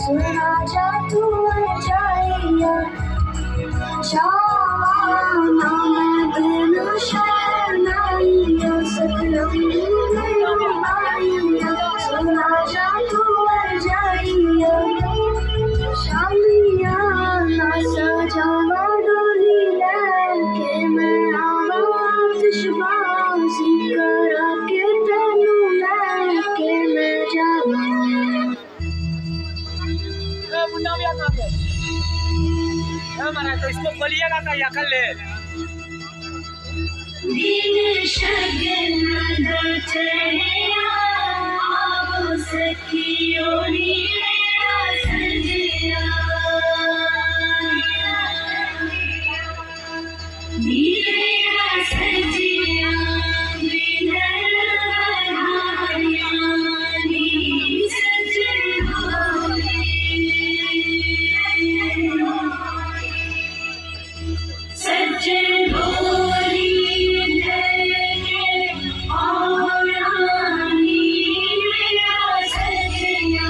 सुना जा तू जाइया शाना मैं बिन शरणाइया सतरंग बाइया सुना जा तू जाइया शामिया ना सजावा डोली लेके मैं आवा आतिशबाजी करा के तेनू लेके मैं जावा मुन्ना भी आता है हमारा तो इसको बोलिएगा था या कर ले दिन शगन दचया आव सखियो नी मेरा सजिया मेरा सजिया बिनर बधाया नी सजना सज्जन भोली धरके आरानी मेरा सजना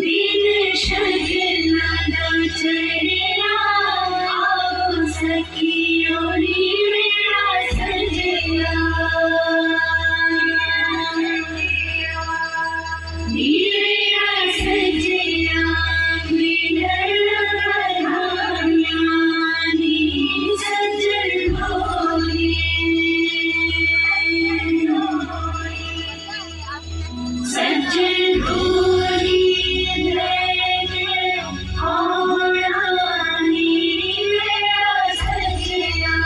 बिन शगन दचया आव सखियो नी मेरा सजना मेरा सजना बिनर बधाया नी सज्जन भोली सज्जन भोली धरके आरानी मेरा सजना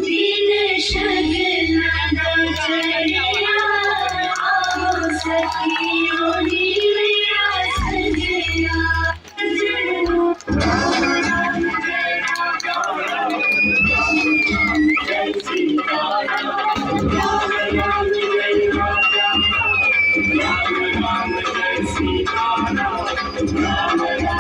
दिन शगन दचया आव सखियो नी मेरा सजना राम राम जय सीता राम राम